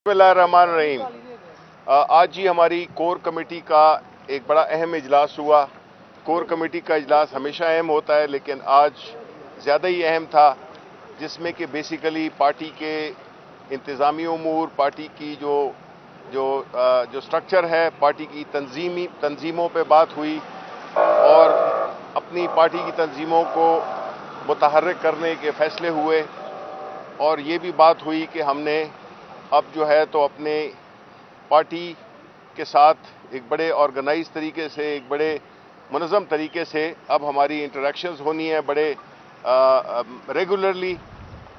बिस्मिल्लाहिर्रहमानिर्रहीम। आज ही हमारी कोर कमेटी का एक बड़ा अहम इजलास हुआ। कोर कमेटी का इजलास हमेशा अहम होता है, लेकिन आज ज़्यादा ही अहम था, जिसमें कि बेसिकली पार्टी के इंतज़ामी उमूर, पार्टी की जो स्ट्रक्चर है, पार्टी की तंजीमों पे बात हुई और अपनी पार्टी की तंजीमों को मुतहर्रिक करने के फ़ैसले हुए। और ये भी बात हुई कि हमने अब जो है तो अपने पार्टी के साथ एक बड़े ऑर्गेनाइज तरीके से, एक बड़े मुनज़्ज़म तरीके से अब हमारी इंटरेक्शंस होनी है बड़े रेगुलरली।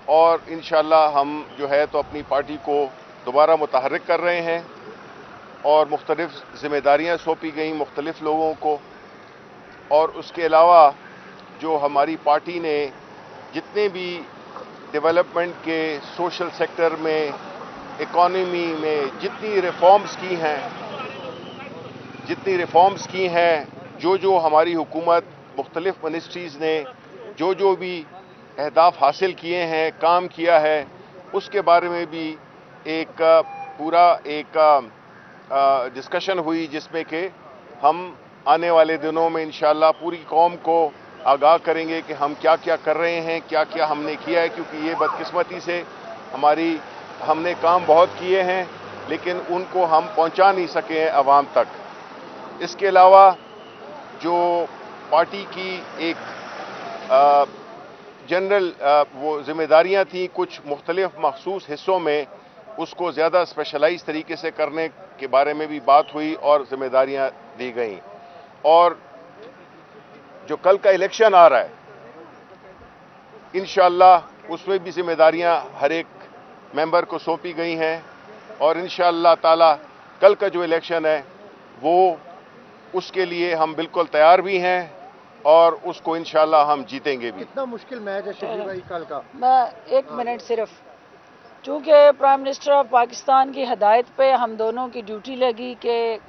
और इंशाअल्लाह हम जो है तो अपनी पार्टी को दोबारा मुतहर्रिक कर रहे हैं और मुख्तलिफ ज़िम्मेदारियाँ सौंपी गई मुख्तलिफ लोगों को। और उसके अलावा जो हमारी पार्टी ने जितने भी डेवलपमेंट के सोशल सेक्टर में, इकॉनमी में जितनी रिफॉर्म्स की हैं, जो हमारी हुकूमत मुख्तलिफ मिनिस्ट्रीज़ ने जो भी अहदाफ हासिल किए हैं, काम किया है, उसके बारे में भी एक पूरा डिस्कशन हुई, जिसमें कि हम आने वाले दिनों में इंशाअल्लाह पूरी कौम को आगाह करेंगे कि हम क्या क्या कर रहे हैं, क्या क्या हमने किया है। क्योंकि ये बदकिस्मती से हमने काम बहुत किए हैं, लेकिन उनको हम पहुंचा नहीं सके हैं अवाम तक। इसके अलावा जो पार्टी की एक जनरल वो ज़िम्मेदारियां थी कुछ मुख्तलिफ मखसूस हिस्सों में, उसको ज़्यादा स्पेशलाइज तरीके से करने के बारे में भी बात हुई और ज़िम्मेदारियां दी गईं। और जो कल का इलेक्शन आ रहा है, इंशाअल्लाह उसमें भी ज़िम्मेदारियां हर एक मेंबर को सौंपी गई हैं। और इंशाअल्लाह ताला कल का जो इलेक्शन है वो उसके लिए हम बिल्कुल तैयार भी हैं और उसको इंशाअल्लाह हम जीतेंगे भी। कितना मुश्किल मैच है शबीर भाई कल का? मैं एक मिनट सिर्फ, चूँकि प्राइम मिनिस्टर ऑफ पाकिस्तान की हदायत पे हम दोनों की ड्यूटी लगी कि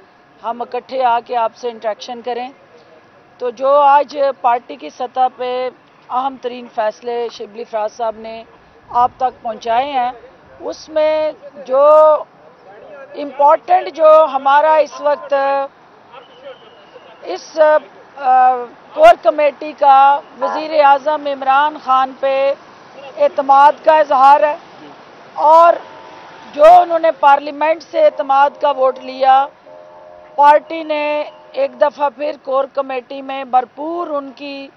हम इकट्ठे आके आपसे इंटरेक्शन करें, तो जो आज पार्टी की सतह पे अहम तरीन फैसले शिबली फराज साहब ने आप तक पहुंचाए हैं, उसमें जो इम्पोर्टेंट जो हमारा इस वक्त इस कोर कमेटी का वज़ीर आज़म इमरान खान पे एतमाद का इजहार है। और जो उन्होंने पार्लियामेंट से एतमाद का वोट लिया, पार्टी ने एक दफ़ा फिर कोर कमेटी में भरपूर उनकी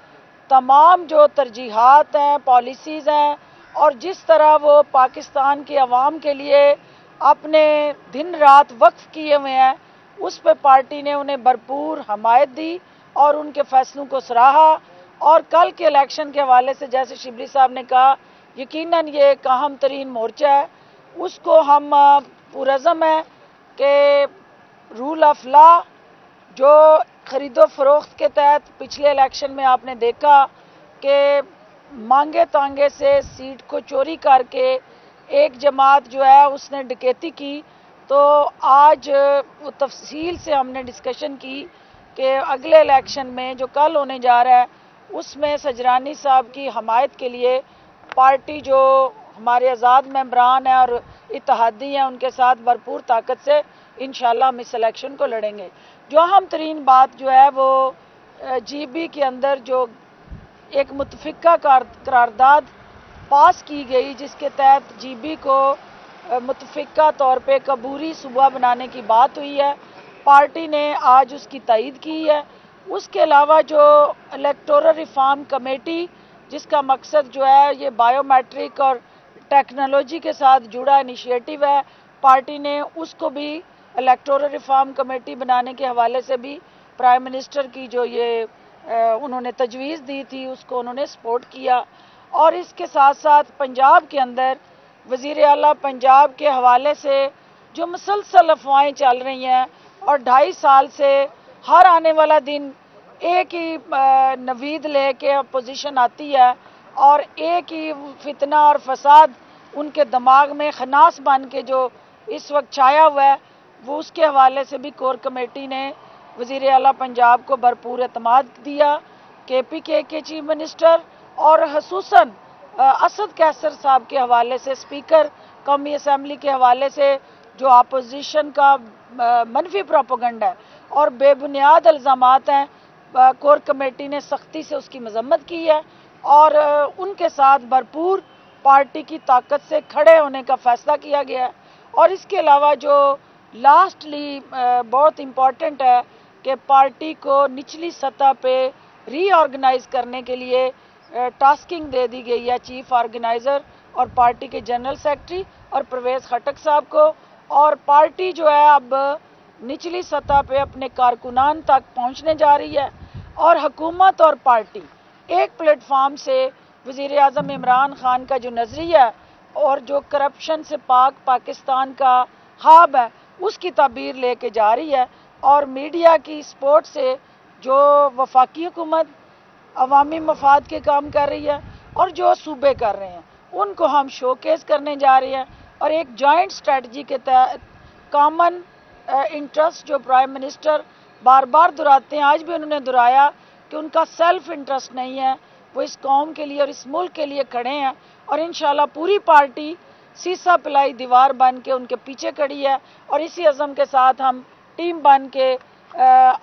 तमाम जो तरजीहात हैं, पॉलिसीज़ हैं और जिस तरह वो पाकिस्तान के अवाम के लिए अपने दिन रात वक्फ किए हुए हैं, उस पर पार्टी ने उन्हें भरपूर हमायत दी और उनके फैसलों को सराहा। और कल के इलेक्शन के हवाले से जैसे शिबली साहब ने कहा, यकीनन ये एक अहम तरीन मोर्चा है, उसको हम पुरज़म है कि रूल ऑफ लॉ जो ख़रीदो फरोख्त के तहत पिछले इलेक्शन में आपने देखा कि मांगे तांगे से सीट को चोरी करके एक जमात जो है उसने डकैती की, तो आज वो तफसील से हमने डिस्कशन की कि अगले इलेक्शन में जो कल होने जा रहा है उसमें सजरानी साहब की हमायत के लिए पार्टी जो हमारे आज़ाद मेंबरान हैं और इत्तेहादी हैं, उनके साथ भरपूर ताकत से इंशाअल्लाह हम इस इलेक्शन को लड़ेंगे। जो अहम तरीन बात जो है वो GB के अंदर जो एक मुतफ़िका करारदाद पास की गई, जिसके तहत GB को मुतफ़िका तौर पे कबूरी सूबा बनाने की बात हुई है, पार्टी ने आज उसकी तायीद की है। उसके अलावा जो इलेक्टोरल रिफॉर्म कमेटी, जिसका मकसद जो है ये बायोमेट्रिक और टेक्नोलॉजी के साथ जुड़ा इनिशिएटिव है, पार्टी ने उसको भी इलेक्टोरल रिफॉर्म कमेटी बनाने के हवाले से भी प्राइम मिनिस्टर की जो ये उन्होंने तजवीज़ दी थी उसको उन्होंने सपोर्ट किया। और इसके साथ साथ पंजाब के अंदर वज़ीर आला पंजाब के हवाले से जो मुसलसल अफवाहें चल रही हैं और 2.5 साल से हर आने वाला दिन एक ही नवीद लेके अपोजिशन आती है और एक ही फितना और फसाद उनके दिमाग में खनास बन के जो इस वक्त छाया हुआ है, वो उसके हवाले से भी कोर कमेटी ने वज़ीर आला पंजाब को भरपूर एतमाद दिया। KPK के चीफ मिनिस्टर और खसूसन असद कैसर साहब के हवाले से स्पीकर कौमी असम्बली के हवाले से जो अपोजिशन का मनफी प्रोपेगेंडा है और बेबुनियाद इल्ज़ामात हैं, कोर कमेटी ने सख्ती से उसकी मजम्मत की है और उनके साथ भरपूर पार्टी की ताकत से खड़े होने का फैसला किया गया है। और इसके अलावा जो लास्टली बहुत इम्पॉर्टेंट है कि पार्टी को निचली सतह पे रीऑर्गेनाइज करने के लिए टास्किंग दे दी गई है चीफ ऑर्गेनाइज़र और पार्टी के जनरल सेक्रेटरी और परवेज़ खटक साहब को। और पार्टी जो है अब निचली सतह पे अपने कारकुनान तक पहुंचने जा रही है और हुकूमत और पार्टी एक प्लेटफार्म से वज़ीर आज़म इमरान खान का जो नज़रिया है और जो करप्शन से पाकिस्तान का ख्वाब है उसकी ताबीर लेके जा रही है। और मीडिया की सपोर्ट से जो वफाकी हुकूमत अवामी मफाद के काम कर रही है और जो सूबे कर रहे हैं उनको हम शोकेस करने जा रहे हैं और एक जॉइंट स्ट्रेटजी के तहत कॉमन इंटरेस्ट जो प्राइम मिनिस्टर बार बार दोहराते हैं, आज भी उन्होंने दोहराया कि उनका सेल्फ इंटरेस्ट नहीं है, वो इस कौम के लिए और इस मुल्क के लिए खड़े हैं और इंशाल्लाह पूरी पार्टी सीसा पिलाई दीवार बन के उनके पीछे खड़ी है। और इसी अज़म के साथ हम टीम बन के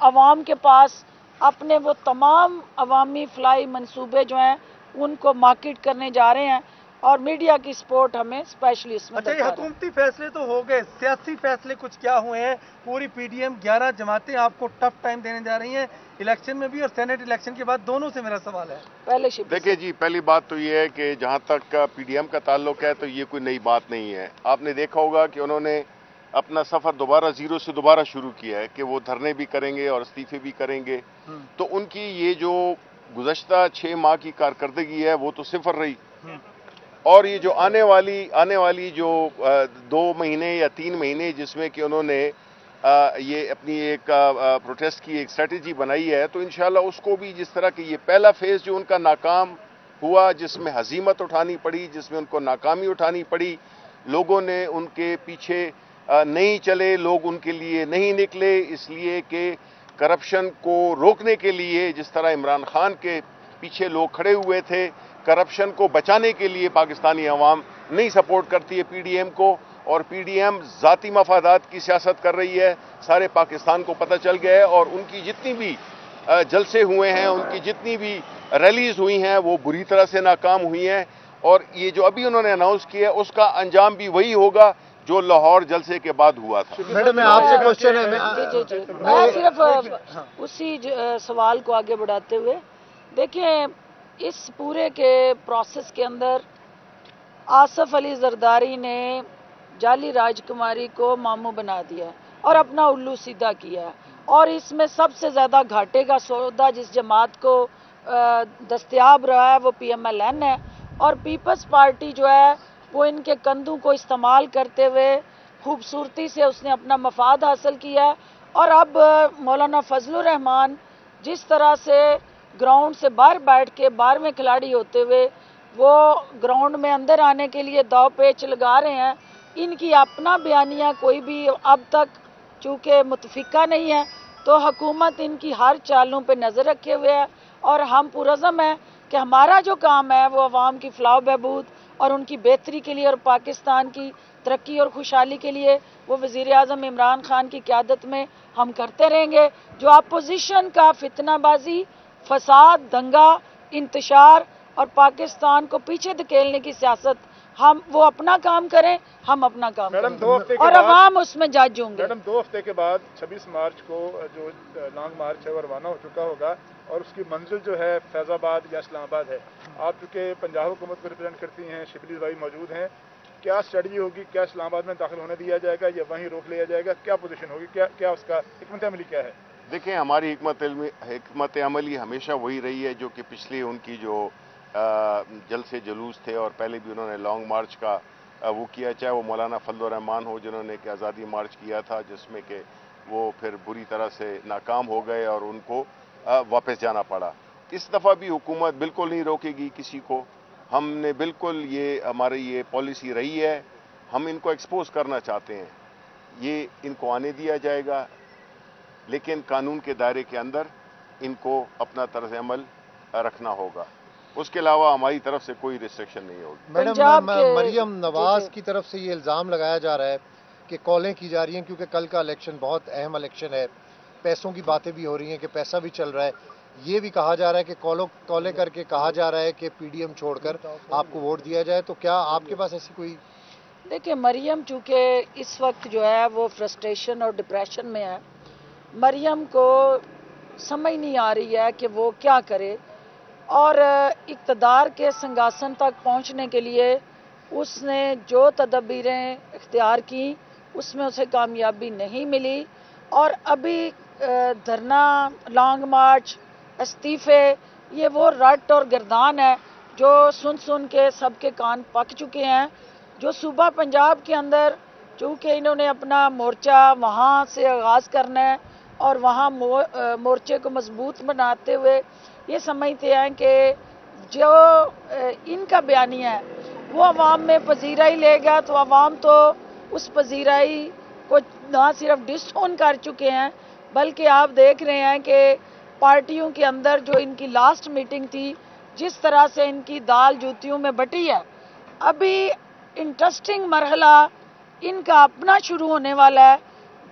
अवाम के पास अपने वो तमाम अवामी फलाई मंसूबे जो हैं उनको मार्केट करने जा रहे हैं और मीडिया की सपोर्ट हमें स्पेशली इसमें। अच्छा, ये हुकूमती फैसले तो हो गए, सियासी फैसले कुछ क्या हुए हैं? पूरी पीडीएम 11 जमातें आपको टफ टाइम देने जा रही हैं इलेक्शन में भी और सेनेट इलेक्शन के बाद, दोनों से मेरा सवाल है। पहले देखिए जी, पहली बात तो ये है कि जहां तक पीडीएम का ताल्लुक है तो ये कोई नई बात नहीं है। आपने देखा होगा कि उन्होंने अपना सफर दोबारा जीरो से दोबारा शुरू किया है कि वो धरने भी करेंगे और इस्तीफे भी करेंगे। तो उनकी ये जो गुज़श्ता 6 माह की कारकर्दगी है वो तो सिफर रही और ये जो आने वाली जो 2 महीने या 3 महीने जिसमें कि उन्होंने ये अपनी एक प्रोटेस्ट की एक स्ट्रेटेजी बनाई है, तो इंशाल्लाह उसको भी जिस तरह कि ये पहला फेज जो उनका नाकाम हुआ, जिसमें हजीमत उठानी पड़ी, जिसमें उनको नाकामी उठानी पड़ी, लोगों ने उनके पीछे नहीं चले, लोग उनके लिए नहीं निकले, इसलिए कि करप्शन को रोकने के लिए जिस तरह इमरान खान के पीछे लोग खड़े हुए थे, करप्शन को बचाने के लिए पाकिस्तानी अवाम नहीं सपोर्ट करती है पीडीएम को और पीडीएम ज़ाती मफादात की सियासत कर रही है। सारे पाकिस्तान को पता चल गया है और उनकी जितनी भी जलसे हुए हैं, उनकी जितनी भी रैलीज हुई हैं वो बुरी तरह से नाकाम हुई हैं और ये जो अभी उन्होंने अनाउंस किया है उसका अंजाम भी वही होगा जो लाहौर जलसे के बाद हुआ था। मैडम, मैं आपसे क्वेश्चन है, मैं सिर्फ उसी सवाल को आगे बढ़ाते हुए, देखिए इस पूरे के प्रोसेस के अंदर आसफ अली जरदारी ने जाली राजकुमारी को मामू बना दिया और अपना उल्लू सीधा किया और इसमें सबसे ज़्यादा घाटे का सौदा जिस जमात को दस्तयाब रहा है वो PMLN है और पीपल्स पार्टी जो है वो इनके कंधों को इस्तेमाल करते हुए खूबसूरती से उसने अपना मफाद हासिल किया और अब मौलाना फजलुर रहमान जिस तरह से ग्राउंड से बाहर बैठ के 12वें खिलाड़ी होते हुए वो ग्राउंड में अंदर आने के लिए दाव पेच लगा रहे हैं, इनकी अपना बयानिया कोई भी अब तक चूँकि मुतफिका नहीं है तो हुकूमत इनकी हर चालों पे नज़र रखे हुए है और हम पुरज़म है कि हमारा जो काम है वो अवाम की फलाह बहबूद और उनकी बेहतरी के लिए और पाकिस्तान की तरक्की और खुशहाली के लिए वो वज़ीर आज़म इमरान खान की क़यादत में हम करते रहेंगे। जो अपोजिशन का फितनाबाजी, फसाद, दंगा, इंतशार और पाकिस्तान को पीछे धकेलने की सियासत, हम वो अपना काम करें, हम अपना काम करें और अवाम उसमें जज होंगे। मैडम, 2 हफ्ते के बाद 26 मार्च को जो लॉन्ग मार्च है वो रवाना हो चुका होगा और उसकी मंजिल जो है फैज़ाबाद या इस्लामाबाद है। आप चूँकि पंजाब हुकूमत को रिप्रेजेंट करती हैं, शिबली भाई मौजूद हैं, क्या स्ट्रेटजी होगी? क्या इस्लामाबाद में दाखिल होने दिया जाएगा या वहीं रोक लिया जाएगा? क्या पोजीशन होगी? क्या उसका हिकमत अमली क्या है? देखिए, हमारी हिकमत अमली हमेशा वही रही है जो कि पिछले उनकी जो जलसे जुलूस थे और पहले भी उन्होंने लॉन्ग मार्च का वो किया, चाहे वो मौलाना फजलुर रहमान हो जिन्होंने कि आज़ादी मार्च किया था जिसमें कि वो फिर बुरी तरह से नाकाम हो गए और उनको वापस जाना पड़ा। इस दफ़ा भी हुकूमत बिल्कुल नहीं रोकेगी किसी को। हमने बिल्कुल ये हमारी ये पॉलिसी रही है, हम इनको एक्सपोज करना चाहते हैं, ये इनको आने दिया जाएगा लेकिन कानून के दायरे के अंदर इनको अपना तर्ज अमल रखना होगा। उसके अलावा हमारी तरफ से कोई रिस्ट्रिक्शन नहीं होगी। मैडम, मरियम नवाज की तरफ से ये इल्ज़ाम लगाया जा रहा है कि कॉलें की जा रही हैं, क्योंकि कल का इलेक्शन बहुत अहम इलेक्शन है, पैसों की बातें भी हो रही हैं कि पैसा भी चल रहा है, ये भी कहा जा रहा है कि कॉलें करके कहा जा रहा है कि पीडीएम छोड़कर आपको वोट दिया जाए, तो क्या आपके पास ऐसी कोई? देखिए, मरियम चूँकि इस वक्त जो है वो फ्रस्ट्रेशन और डिप्रेशन में है, मरियम को समझ नहीं आ रही है कि वो क्या करे, और इक़्तिदार के सिंहासन तक पहुंचने के लिए उसने जो तदबीरें इख्तियार की उसमें उसे कामयाबी नहीं मिली, और अभी धरना, लॉन्ग मार्च, इस्तीफे, ये वो रट और गिरदान है जो सुन सुन के सबके कान पक चुके हैं। जो सूबा पंजाब के अंदर चूँकि इन्होंने अपना मोर्चा वहाँ से आगाज़ करना है और वहाँ मोर्चे को मजबूत बनाते हुए ये समझते हैं कि जो इनका बयानिया है वो अवाम में पजीराई लेगा, तो अवाम तो उस पजीराई को ना सिर्फ डिसोन कर चुके हैं, बल्कि आप देख रहे हैं कि पार्टियों के अंदर जो इनकी लास्ट मीटिंग थी, जिस तरह से इनकी दाल जूतियों में बटी है, अभी इंटरेस्टिंग मरहला इनका अपना शुरू होने वाला है,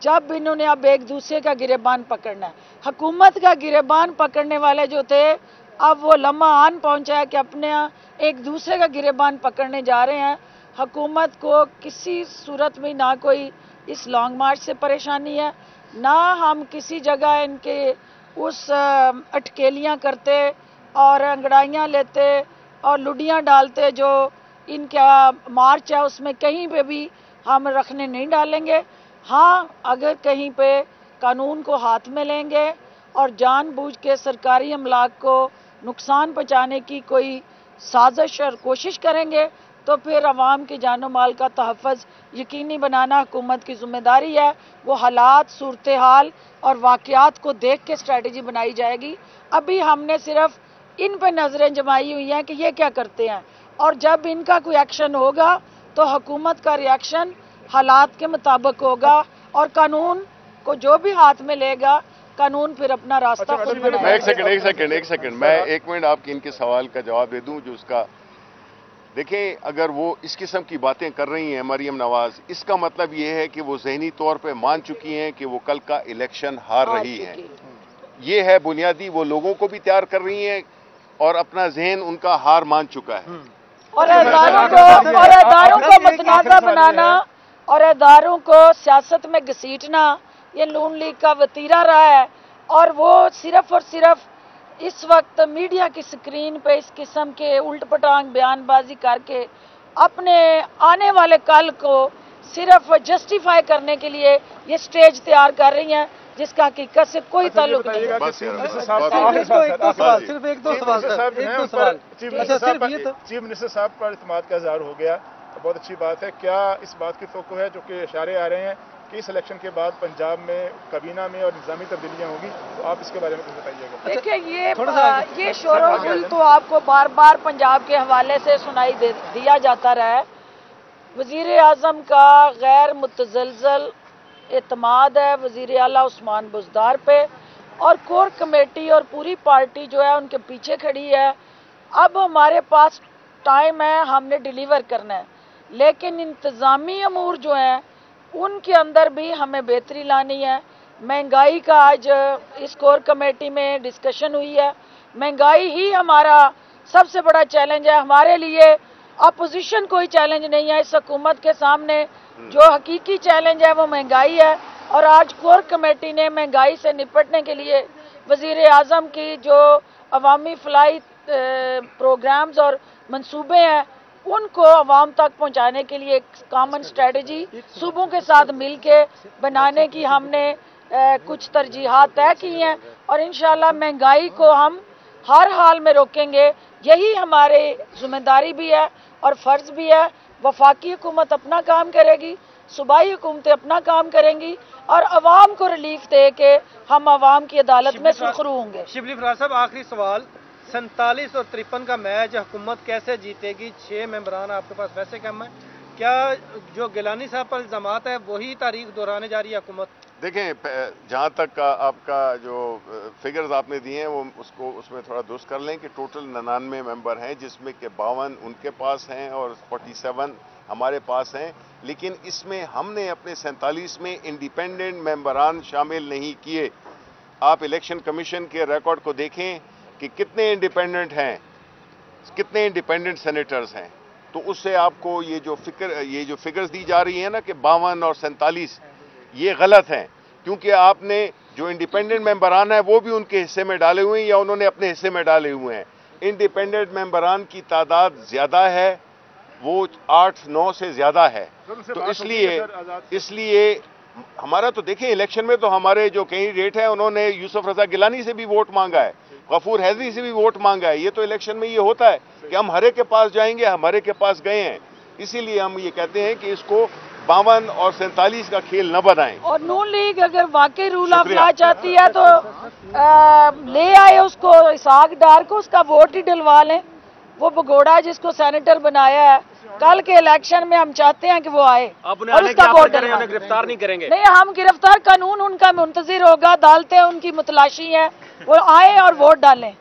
जब इन्होंने अब एक दूसरे का गिरेबान पकड़ना है। हुकूमत का गिरेबान पकड़ने वाले जो थे, अब वो लम्हा आन पहुंचा है कि अपने एक दूसरे का गिरेबान पकड़ने जा रहे हैं। हुकूमत को किसी सूरत में ना कोई इस लॉन्ग मार्च से परेशानी है, ना हम किसी जगह इनके उस अटकेलियां करते और अंगड़ाइयां लेते और लुडियां डालते जो इनका मार्च है, उसमें कहीं पे भी हम रखने नहीं डालेंगे। हाँ, अगर कहीं पे कानून को हाथ में लेंगे और जानबूझ के सरकारी अमलाक को नुकसान पहुंचाने की कोई साजिश और कोशिश करेंगे, तो फिर अवाम की जानो माल का तहफ़्फ़ुज़ यकीनी बनाना हुकूमत की ज़िम्मेदारी है। वो हालात, सूरत हाल और वाक़यात को देख के स्ट्रैटेजी बनाई जाएगी। अभी हमने सिर्फ इन पर नज़रें जमाई हुई हैं कि ये क्या करते हैं, और जब इनका कोई एक्शन होगा तो हुकूमत का रिएक्शन हालात के मुताबिक होगा, और कानून को जो भी हाथ में लेगा, कानून फिर अपना रास्ता खुद बनाएगा। मैं एक सेकंड मैं एक मिनट आपके इनके सवाल का जवाब दे दूं जो उसका। देखें, अगर वो इस किस्म की बातें कर रही हैं मरियम नवाज, इसका मतलब ये है कि वो ज़हनी तौर पे मान चुकी हैं कि वो कल का इलेक्शन हार रही हैं। ये है बुनियादी, वो लोगों को भी तैयार कर रही हैं और अपना जहन उनका हार मान चुका है। और इदारों को मतनाज़ा बनाना और इदारों को सियासत में घसीटना, ये नून लीग का वतीरा रहा है, और वो सिर्फ और सिर्फ इस वक्त मीडिया की स्क्रीन पे इस किस्म के उल्ट पटांग बयानबाजी करके अपने आने वाले कल को सिर्फ जस्टिफाई करने के लिए ये स्टेज तैयार कर रही हैं, जिसका हकीकत से कोई ताल्लुक नहीं है। सिर्फ एक दो सवाल। चीफ मिनिस्टर साहब पर इत्मीनान का इज़हार हो गया, बहुत अच्छी बात है। क्या इस बात की तवक्को है, जो कि इशारे आ रहे हैं कि इस इलेक्शन के बाद पंजाब में काबीना में और निज़ामी तब्दीलियां होंगी, तो आप इसके बारे में कुछ बताइएगा। देखिए, ये शोर तो आपको बार बार पंजाब के हवाले से सुनाई दिया जाता रहा है। वज़ीर आज़म का गैर मुतज़लज़ल एतमाद है वज़ीर आला उस्मान बुज़दार पे, और कोर कमेटी और पूरी पार्टी जो है उनके पीछे खड़ी है। अब हमारे पास टाइम है, हमने डिलीवर करना है, लेकिन इंतज़ामी अमूर जो हैं उनके अंदर भी हमें बेहतरी लानी है। महंगाई का आज इस कोर कमेटी में डिस्कशन हुई है। महंगाई ही हमारा सबसे बड़ा चैलेंज है। हमारे लिए अपोजिशन कोई चैलेंज नहीं है। इस हुकूमत के सामने जो हकीकी चैलेंज है वो महंगाई है, और आज कोर कमेटी ने महंगाई से निपटने के लिए वज़ीर आज़म की जो अवामी फलाई प्रोग्राम्स और मंसूबे हैं उनको अवाम तक पहुंचाने के लिए एक कॉमन स्ट्रेटजी सूबों के साथ मिलके बनाने की हमने कुछ तरजीहात तय की हैं, और इंशाल्लाह महंगाई को हम हर हाल में रोकेंगे। यही हमारे जिम्मेदारी भी है और फ़र्ज़ भी है। वफाकी हुकूमत अपना काम करेगी, सूबाई हुकूमतें अपना काम करेंगी, और अवाम को रिलीफ दे के हम अवाम की अदालत में सुरखरू होंगे। शिबली फराज साहब, आखिरी सवाल, 47 और 53 का मैच हुकूमत कैसे जीतेगी? 6 मेंबरान आपके पास वैसे कम है, क्या जो गिलानी साहब पर इल्जामात है वही तारीख दोहराने जा रही है हुकूमत? देखें, जहाँ तक आपका जो फिगर्स आपने दिए हैं वो उसमें थोड़ा दुरुस्त कर लें कि टोटल 99 मेंबर हैं, जिसमें के 52 उनके पास हैं और 47 हमारे पास हैं, लेकिन इसमें हमने अपने 47 में इंडिपेंडेंट मेंबरान शामिल नहीं किए। आप इलेक्शन कमीशन के रिकॉर्ड को देखें कि कितने इंडिपेंडेंट हैं, कितने इंडिपेंडेंट सेनेटर्स हैं, तो उससे आपको ये जो फिगर्स दी जा रही है ना कि 52 और 47, ये गलत हैं, क्योंकि आपने जो इंडिपेंडेंट मेंबरान है वो भी उनके हिस्से में डाले हुए हैं या उन्होंने अपने हिस्से में डाले हुए हैं। इंडिपेंडेंट मेंबरान की तादाद ज्यादा है, वो 8-9 से ज्यादा है, तो इसलिए हमारा तो देखें, इलेक्शन में तो हमारे जो कैंडिडेट हैं उन्होंने यूसुफ रजा गिलानी से भी वोट मांगा है, गफूर हैदरी से भी वोट मांगा है। ये तो इलेक्शन में ये होता है कि हम हरे के पास जाएंगे, हमारे के पास गए हैं, इसीलिए हम ये कहते हैं कि इसको 52 और 47 का खेल न बनाएं। और नून लीग अगर वाकई रूल ऑफ लॉ चाहती है तो ले आए उसको, इसहाक डार को, उसका वोट ही डलवा लें। वो भगोड़ा जिसको सेनेटर बनाया है, कल के इलेक्शन में हम चाहते हैं कि वो आए और उसका वोट डलवाएं। उन्हें गिरफ्तार नहीं करेंगे? नहीं, हम गिरफ्तार, कानून उनका मुंतजिर होगा, अदालतें उनकी मुतलाशी हैं, वो आए और वोट डालें।